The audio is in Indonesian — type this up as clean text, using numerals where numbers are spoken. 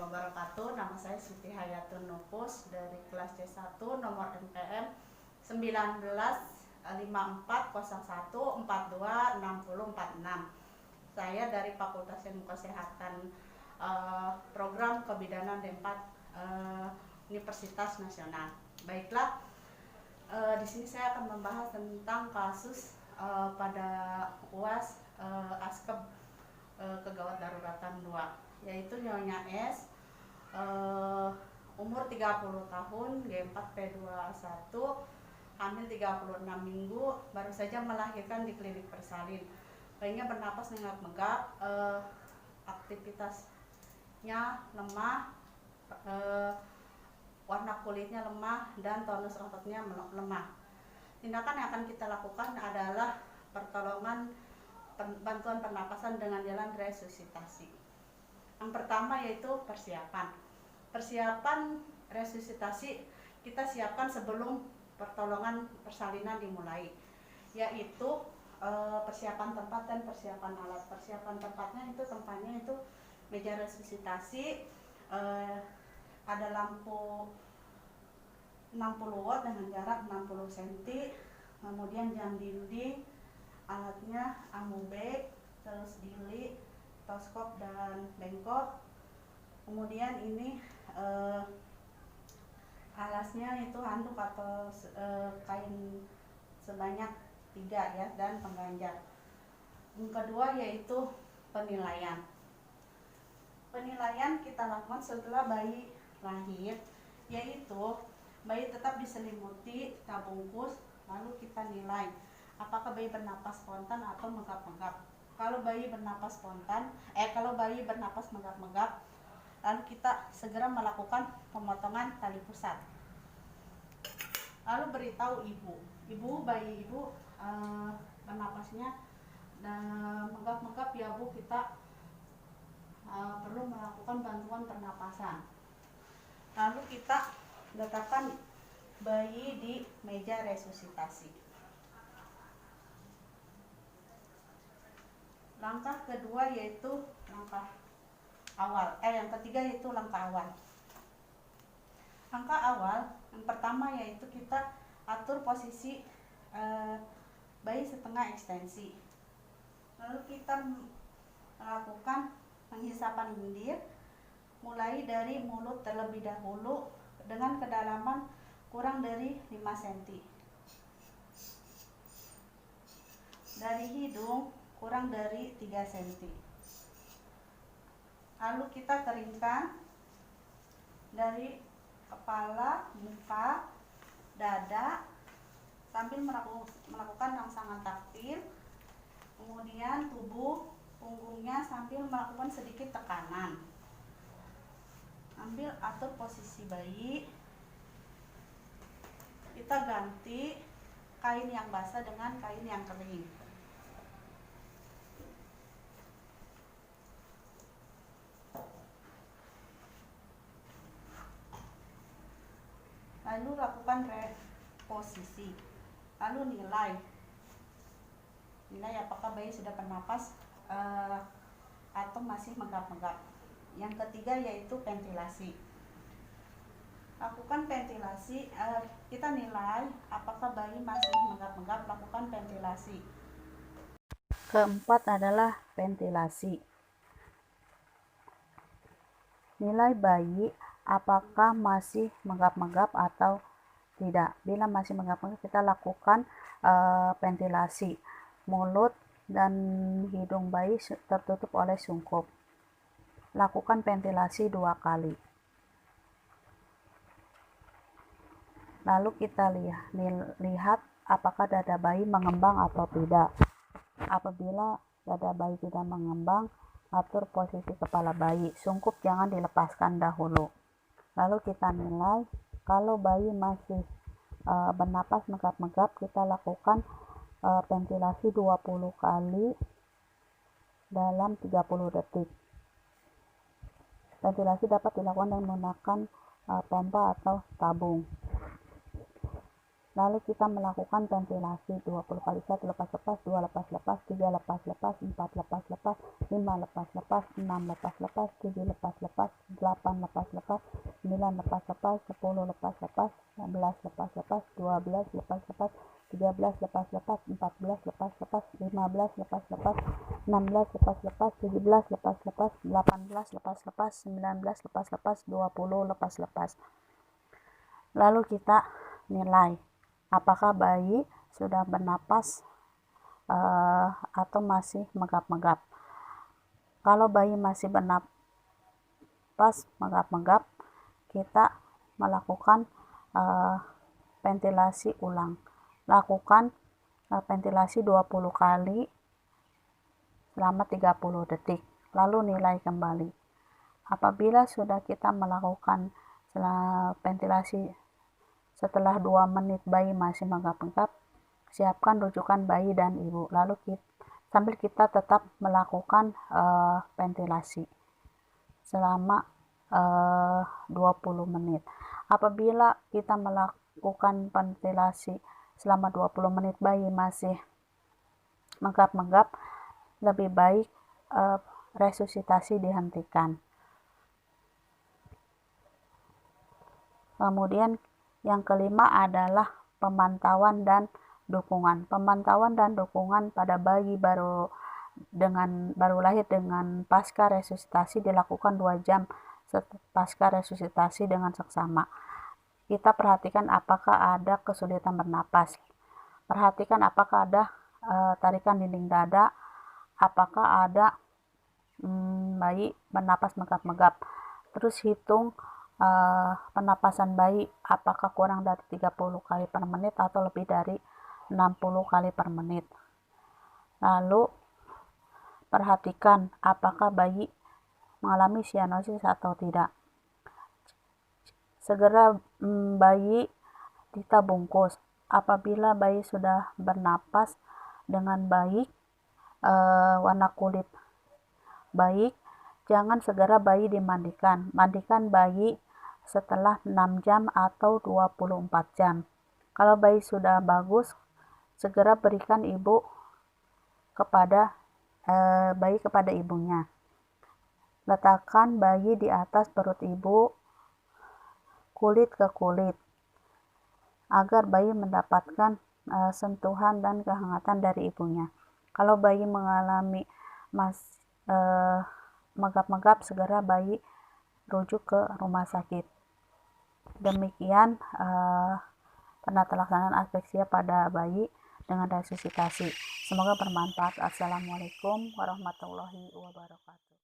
warahmatullahi wabarakatuh. Nama saya Siti Hayatun Nufus dari kelas C1 nomor NPM 195401426046. Saya dari Fakultas Ilmu Kesehatan Program Kebidanan D4 Universitas Nasional. Baiklah, di sini saya akan membahas tentang kasus pada UAS Askeb Kegawat Daruratan 2, yaitu Nyonya S, umur 30 tahun, G4P21, hamil 36 minggu, baru saja melahirkan di klinik bersalin. Bayinya bernapas nenggak-nenggak, aktivitasnya lemah, warna kulitnya lemah, dan tonus ototnya lemah. Tindakan yang akan kita lakukan adalah pertolongan bantuan pernapasan dengan jalan resusitasi. Yang pertama yaitu persiapan resusitasi kita siapkan sebelum pertolongan persalinan dimulai, yaitu persiapan tempat dan persiapan alat. Persiapan tempatnya itu meja resusitasi, ada lampu 60 watt dengan jarak 60 cm, kemudian jam dinding, alatnya amubek, terus dili, toskop, dan bengkok. Kemudian ini alasnya itu handuk atau kain sebanyak 3 ya, dan pengganjal. Yang kedua yaitu penilaian. Penilaian kita lakukan setelah bayi lahir, yaitu bayi tetap diselimuti, kita bungkus, lalu kita nilai apakah bayi bernapas spontan atau menggap-menggap. Kalau bayi bernapas menggap-menggap, lalu kita segera melakukan pemotongan tali pusat. Lalu beritahu bayi ibu bernapasnya menggap-menggap ya Bu, kita perlu melakukan bantuan pernapasan. Lalu kita letakkan bayi di meja resusitasi. Langkah kedua yaitu langkah awal. Yang ketiga yaitu langkah awal. Langkah awal yang pertama yaitu kita atur posisi bayi setengah ekstensi. Lalu kita melakukan penghisapan lendir mulai dari mulut terlebih dahulu dengan kedalaman kurang dari 5 cm. Dari hidung kurang dari 3 cm. Lalu kita keringkan dari kepala, muka, dada sambil melakukan rangsangan taktil. Kemudian tubuh, punggungnya sambil melakukan sedikit tekanan. Ambil atur posisi bayi. Kita ganti kain yang basah dengan kain yang kering. Lalu lakukan reposisi. Lalu nilai apakah bayi sudah bernapas atau masih menggap-menggap. Yang ketiga yaitu ventilasi. Lakukan ventilasi, kita nilai apakah bayi masih menggap-menggap, lakukan ventilasi. Keempat adalah ventilasi. Nilai bayi apakah masih menggap-menggap atau tidak. Bila masih menggap-menggap, kita lakukan ventilasi. Mulut dan hidung bayi tertutup oleh sungkup. Lakukan ventilasi 2 kali. Lalu kita lihat apakah dada bayi mengembang atau tidak. Apabila dada bayi tidak mengembang, atur posisi kepala bayi. Sungkup jangan dilepaskan dahulu. Lalu kita nilai, kalau bayi masih bernapas menggap-menggap, kita lakukan ventilasi 20 kali dalam 30 detik. Ventilasi dapat dilakukan dengan menggunakan pompa atau tabung. Lalu kita melakukan ventilasi 20 kali, 1 lepas lepas, 2 lepas lepas, 3 lepas lepas, 4 lepas lepas, 5 lepas lepas, 6 lepas lepas, 7 lepas lepas, 8 lepas lepas, 9 lepas lepas, 10 lepas lepas, 11 lepas lepas, 12 lepas lepas, 13 lepas lepas, 14 lepas lepas, 15 lepas lepas, 16 lepas lepas, 17 lepas lepas, 18 lepas lepas, 19 lepas lepas, 20 lepas lepas. Lalu kita nilai apakah bayi sudah bernapas atau masih megap-megap. Kalau bayi masih bernapas megap-megap, kita melakukan ventilasi ulang. Lakukan ventilasi 20 kali selama 30 detik, lalu nilai kembali. Apabila sudah kita melakukan ventilasi setelah 2 menit bayi masih megap-megap, siapkan rujukan bayi dan ibu, lalu sambil kita tetap melakukan ventilasi selama 20 menit. Apabila kita melakukan ventilasi selama 20 menit bayi masih megap-megap, lebih baik resusitasi dihentikan. Kemudian yang kelima adalah pemantauan dan dukungan. Pemantauan dan dukungan pada bayi baru lahir dengan pasca resusitasi dilakukan 2 jam pasca resusitasi dengan seksama. Kita perhatikan apakah ada kesulitan bernapas. Perhatikan apakah ada tarikan dinding dada, apakah ada bayi bernapas megap-megap. Terus hitung penapasan bayi apakah kurang dari 30 kali per menit atau lebih dari 60 kali per menit. Lalu perhatikan apakah bayi mengalami sianosis atau tidak. Segera bayi kita bungkus. Apabila bayi sudah bernapas dengan baik, warna kulit baik, jangan segera bayi dimandikan. Mandikan bayi setelah 6 jam atau 24 jam. Kalau bayi sudah bagus, segera berikan bayi kepada ibunya. Letakkan bayi di atas perut ibu, kulit ke kulit, agar bayi mendapatkan sentuhan dan kehangatan dari ibunya. Kalau bayi mengalami megap-megap, segera bayi rujuk ke rumah sakit. Demikian penata laksanaan aspeksia pada bayi dengan resusitasi. Semoga bermanfaat. Assalamualaikum warahmatullahi wabarakatuh.